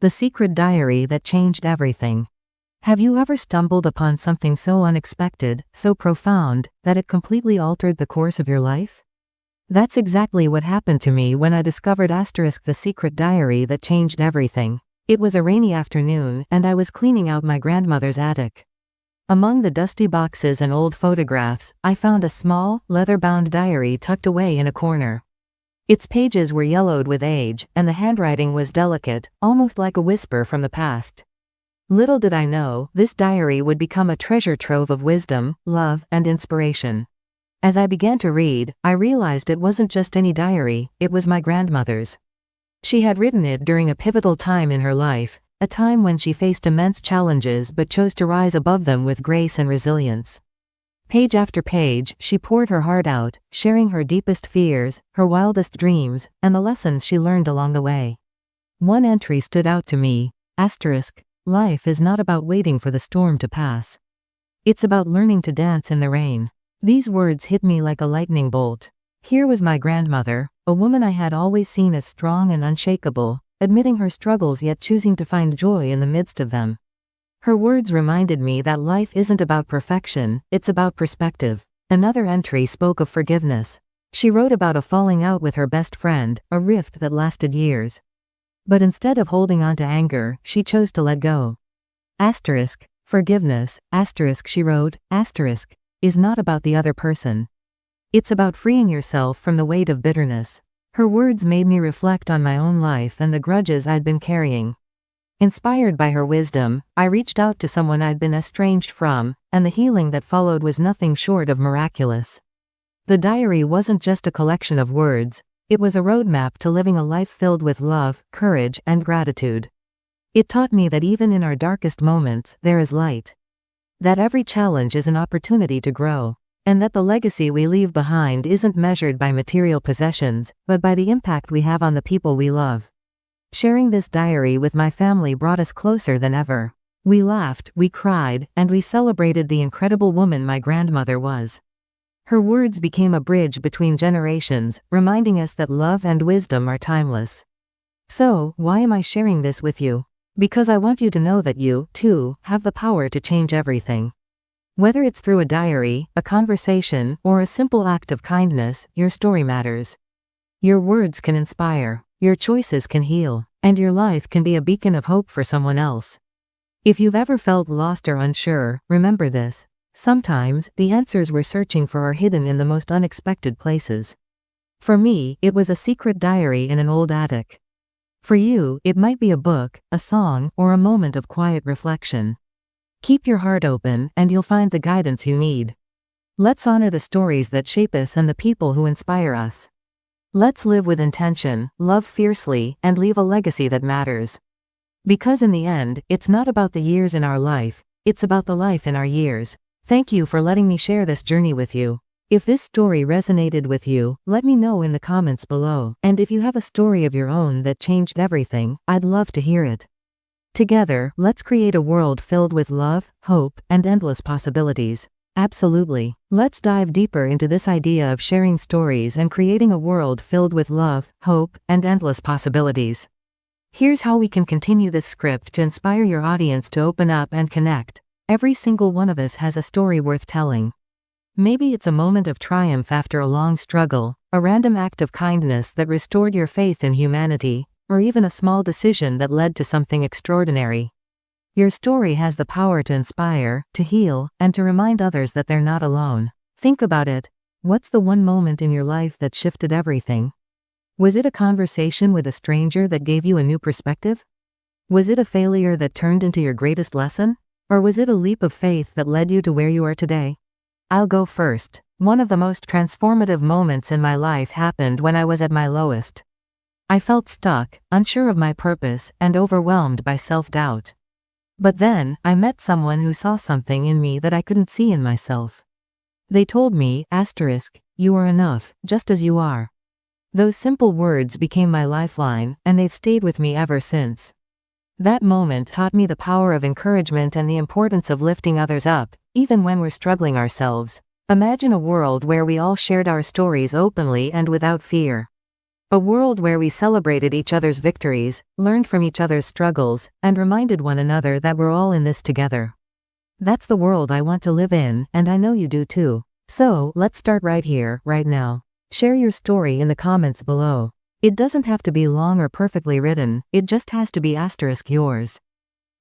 The secret diary that changed everything. Have you ever stumbled upon something so unexpected, so profound, that it completely altered the course of your life? That's exactly what happened to me when I discovered the secret diary that changed everything. It was a rainy afternoon, and I was cleaning out my grandmother's attic. Among the dusty boxes and old photographs, I found a small, leather-bound diary tucked away in a corner. Its pages were yellowed with age, and the handwriting was delicate, almost like a whisper from the past. Little did I know, this diary would become a treasure trove of wisdom, love, and inspiration. As I began to read, I realized it wasn't just any diary, it was my grandmother's. She had written it during a pivotal time in her life, a time when she faced immense challenges but chose to rise above them with grace and resilience. Page after page, she poured her heart out, sharing her deepest fears, her wildest dreams, and the lessons she learned along the way. One entry stood out to me, Life is not about waiting for the storm to pass. It's about learning to dance in the rain. These words hit me like a lightning bolt. Here was my grandmother, a woman I had always seen as strong and unshakable, admitting her struggles yet choosing to find joy in the midst of them. Her words reminded me that life isn't about perfection, it's about perspective. Another entry spoke of forgiveness. She wrote about a falling out with her best friend, a rift that lasted years. But instead of holding on to anger, she chose to let go. Forgiveness, she wrote, is not about the other person. It's about freeing yourself from the weight of bitterness. Her words made me reflect on my own life and the grudges I'd been carrying. Inspired by her wisdom, I reached out to someone I'd been estranged from, and the healing that followed was nothing short of miraculous. The diary wasn't just a collection of words, it was a roadmap to living a life filled with love, courage, and gratitude. It taught me that even in our darkest moments, there is light. That every challenge is an opportunity to grow. And that the legacy we leave behind isn't measured by material possessions, but by the impact we have on the people we love. Sharing this diary with my family brought us closer than ever. We laughed, we cried, and we celebrated the incredible woman my grandmother was. Her words became a bridge between generations, reminding us that love and wisdom are timeless. So, why am I sharing this with you? Because I want you to know that you, too, have the power to change everything. Whether it's through a diary, a conversation, or a simple act of kindness, your story matters. Your words can inspire, your choices can heal, and your life can be a beacon of hope for someone else. If you've ever felt lost or unsure, remember this. Sometimes, the answers we're searching for are hidden in the most unexpected places. For me, it was a secret diary in an old attic. For you, it might be a book, a song, or a moment of quiet reflection. Keep your heart open, and you'll find the guidance you need. Let's honor the stories that shape us and the people who inspire us. Let's live with intention, love fiercely, and leave a legacy that matters. Because in the end, it's not about the years in our life, it's about the life in our years. Thank you for letting me share this journey with you. If this story resonated with you, let me know in the comments below. And if you have a story of your own that changed everything, I'd love to hear it. Together, let's create a world filled with love, hope, and endless possibilities. Absolutely. Let's dive deeper into this idea of sharing stories and creating a world filled with love, hope, and endless possibilities. Here's how we can continue this script to inspire your audience to open up and connect. Every single one of us has a story worth telling. Maybe it's a moment of triumph after a long struggle, a random act of kindness that restored your faith in humanity, or even a small decision that led to something extraordinary. Your story has the power to inspire, to heal, and to remind others that they're not alone. Think about it. What's the one moment in your life that shifted everything? Was it a conversation with a stranger that gave you a new perspective? Was it a failure that turned into your greatest lesson? Or was it a leap of faith that led you to where you are today? I'll go first. One of the most transformative moments in my life happened when I was at my lowest. I felt stuck, unsure of my purpose, and overwhelmed by self-doubt. But then, I met someone who saw something in me that I couldn't see in myself. They told me, you are enough, just as you are. Those simple words became my lifeline, and they've stayed with me ever since. That moment taught me the power of encouragement and the importance of lifting others up, even when we're struggling ourselves. Imagine a world where we all shared our stories openly and without fear. A world where we celebrated each other's victories, learned from each other's struggles, and reminded one another that we're all in this together. That's the world I want to live in, and I know you do too. So, let's start right here, right now. Share your story in the comments below. It doesn't have to be long or perfectly written, it just has to be yours.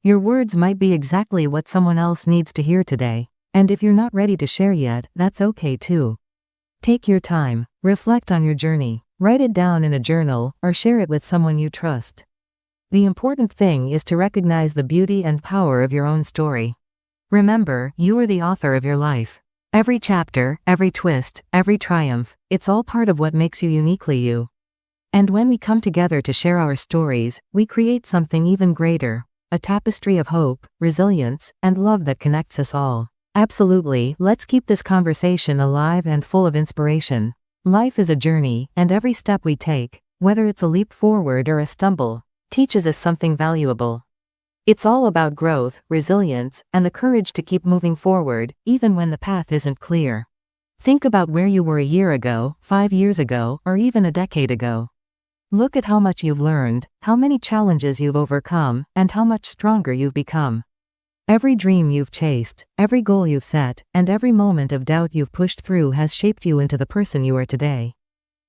Your words might be exactly what someone else needs to hear today. And if you're not ready to share yet, that's okay too. Take your time, reflect on your journey, write it down in a journal, or share it with someone you trust. The important thing is to recognize the beauty and power of your own story. Remember, you are the author of your life. Every chapter, every twist, every triumph, it's all part of what makes you uniquely you. And when we come together to share our stories, we create something even greater, a tapestry of hope, resilience, and love that connects us all. Absolutely, let's keep this conversation alive and full of inspiration. Life is a journey, and every step we take, whether it's a leap forward or a stumble, teaches us something valuable. It's all about growth, resilience, and the courage to keep moving forward, even when the path isn't clear. Think about where you were a year ago, 5 years ago, or even a decade ago. Look at how much you've learned, how many challenges you've overcome, and how much stronger you've become. Every dream you've chased, every goal you've set, and every moment of doubt you've pushed through has shaped you into the person you are today.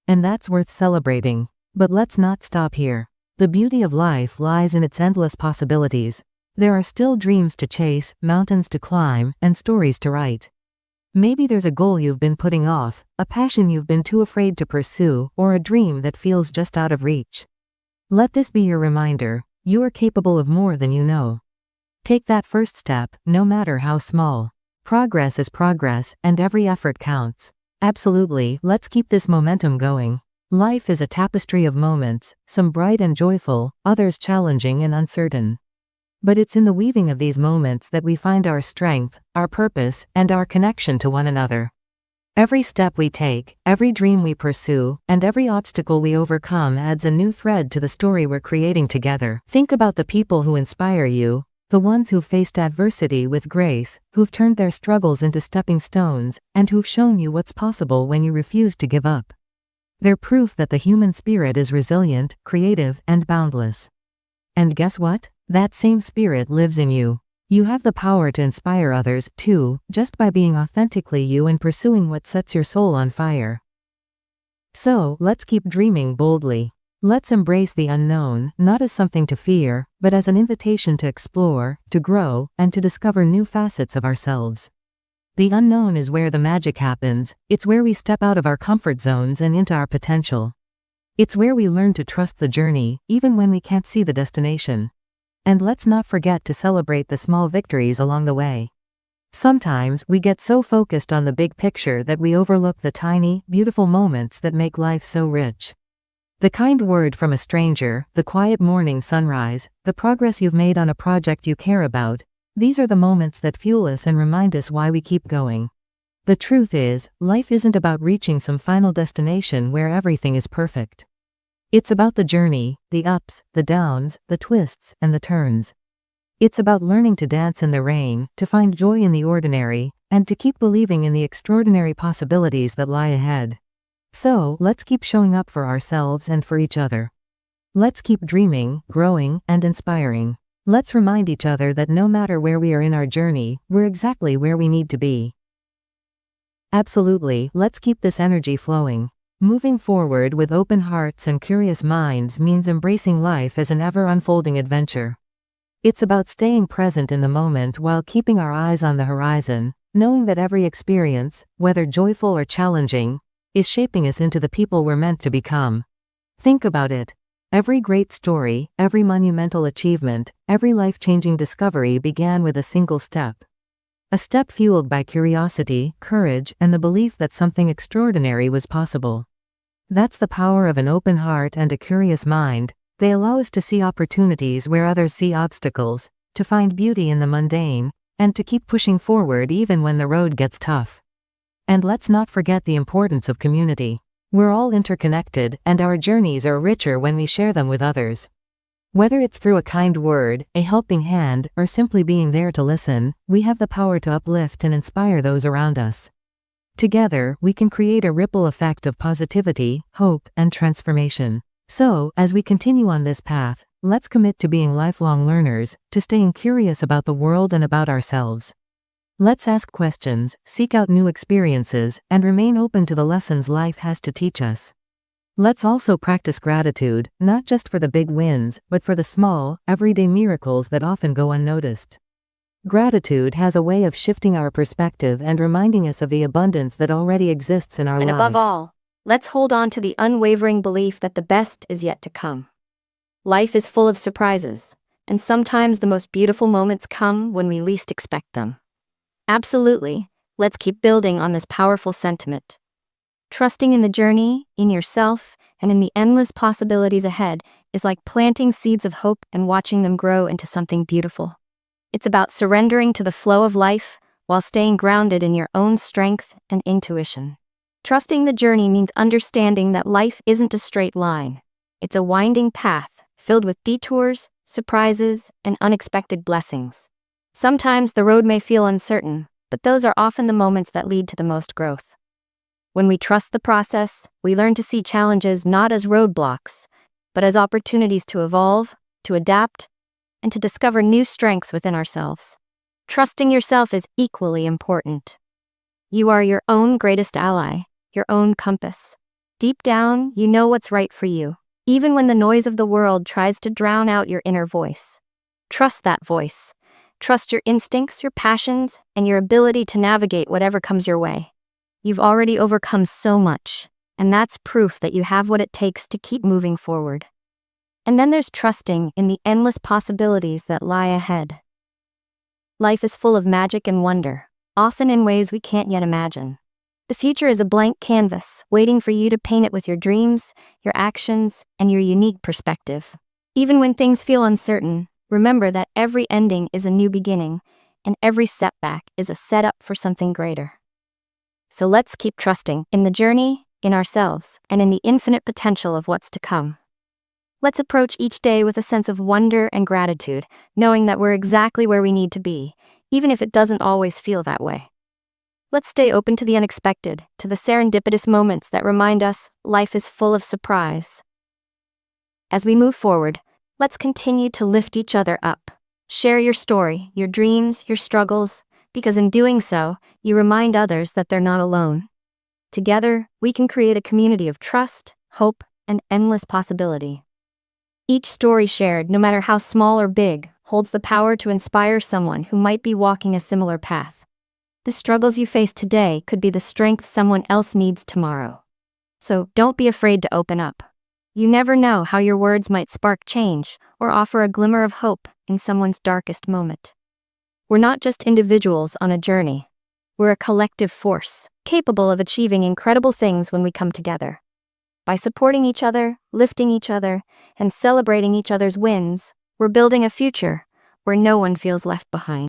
And that's worth celebrating. But let's not stop here. The beauty of life lies in its endless possibilities. There are still dreams to chase, mountains to climb, and stories to write. Maybe there's a goal you've been putting off, a passion you've been too afraid to pursue, or a dream that feels just out of reach. Let this be your reminder, you are capable of more than you know. Take that first step, no matter how small. Progress is progress, and every effort counts. Absolutely, let's keep this momentum going. Life is a tapestry of moments, some bright and joyful, others challenging and uncertain. But it's in the weaving of these moments that we find our strength, our purpose, and our connection to one another. Every step we take, every dream we pursue, and every obstacle we overcome adds a new thread to the story we're creating together. Think about the people who inspire you, the ones who've faced adversity with grace, who've turned their struggles into stepping stones, and who've shown you what's possible when you refuse to give up. They're proof that the human spirit is resilient, creative, and boundless. And guess what? That same spirit lives in you. You have the power to inspire others, too, just by being authentically you and pursuing what sets your soul on fire. So, let's keep dreaming boldly. Let's embrace the unknown, not as something to fear, but as an invitation to explore, to grow, and to discover new facets of ourselves. The unknown is where the magic happens, it's where we step out of our comfort zones and into our potential. It's where we learn to trust the journey, even when we can't see the destination. And let's not forget to celebrate the small victories along the way. Sometimes, we get so focused on the big picture that we overlook the tiny, beautiful moments that make life so rich. The kind word from a stranger, the quiet morning sunrise, the progress you've made on a project you care about, these are the moments that fuel us and remind us why we keep going. The truth is, life isn't about reaching some final destination where everything is perfect. It's about the journey, the ups, the downs, the twists, and the turns. It's about learning to dance in the rain, to find joy in the ordinary, and to keep believing in the extraordinary possibilities that lie ahead. So, let's keep showing up for ourselves and for each other. Let's keep dreaming, growing, and inspiring. Let's remind each other that no matter where we are in our journey, we're exactly where we need to be. Absolutely, let's keep this energy flowing. Moving forward with open hearts and curious minds means embracing life as an ever-unfolding adventure. It's about staying present in the moment while keeping our eyes on the horizon, knowing that every experience, whether joyful or challenging, is shaping us into the people we're meant to become. Think about it. Every great story, every monumental achievement, every life-changing discovery began with a single step. A step fueled by curiosity, courage, and the belief that something extraordinary was possible. That's the power of an open heart and a curious mind. They allow us to see opportunities where others see obstacles, to find beauty in the mundane, and to keep pushing forward even when the road gets tough. And let's not forget the importance of community. We're all interconnected, and our journeys are richer when we share them with others. Whether it's through a kind word, a helping hand, or simply being there to listen, we have the power to uplift and inspire those around us. Together, we can create a ripple effect of positivity, hope, and transformation. So, as we continue on this path, let's commit to being lifelong learners, to staying curious about the world and about ourselves. Let's ask questions, seek out new experiences, and remain open to the lessons life has to teach us. Let's also practice gratitude, not just for the big wins, but for the small, everyday miracles that often go unnoticed. Gratitude has a way of shifting our perspective and reminding us of the abundance that already exists in our lives. And above all, let's hold on to the unwavering belief that the best is yet to come. Life is full of surprises, and sometimes the most beautiful moments come when we least expect them. Absolutely, let's keep building on this powerful sentiment. Trusting in the journey, in yourself, and in the endless possibilities ahead is like planting seeds of hope and watching them grow into something beautiful. It's about surrendering to the flow of life while staying grounded in your own strength and intuition. Trusting the journey means understanding that life isn't a straight line. It's a winding path filled with detours, surprises, and unexpected blessings. Sometimes the road may feel uncertain, but those are often the moments that lead to the most growth. When we trust the process, we learn to see challenges not as roadblocks, but as opportunities to evolve, to adapt, and to discover new strengths within ourselves. Trusting yourself is equally important. You are your own greatest ally, your own compass. Deep down, you know what's right for you, even when the noise of the world tries to drown out your inner voice. Trust that voice. Trust your instincts, your passions, and your ability to navigate whatever comes your way. You've already overcome so much, and that's proof that you have what it takes to keep moving forward. And then there's trusting in the endless possibilities that lie ahead. Life is full of magic and wonder, often in ways we can't yet imagine. The future is a blank canvas, waiting for you to paint it with your dreams, your actions, and your unique perspective. Even when things feel uncertain, remember that every ending is a new beginning, and every setback is a setup for something greater. So let's keep trusting in the journey, in ourselves, and in the infinite potential of what's to come. Let's approach each day with a sense of wonder and gratitude, knowing that we're exactly where we need to be, even if it doesn't always feel that way. Let's stay open to the unexpected, to the serendipitous moments that remind us life is full of surprise. As we move forward, let's continue to lift each other up. Share your story, your dreams, your struggles, because in doing so, you remind others that they're not alone. Together, we can create a community of trust, hope, and endless possibility. Each story shared, no matter how small or big, holds the power to inspire someone who might be walking a similar path. The struggles you face today could be the strength someone else needs tomorrow. So don't be afraid to open up. You never know how your words might spark change or offer a glimmer of hope in someone's darkest moment. We're not just individuals on a journey. We're a collective force, capable of achieving incredible things when we come together. By supporting each other, lifting each other, and celebrating each other's wins, we're building a future where no one feels left behind.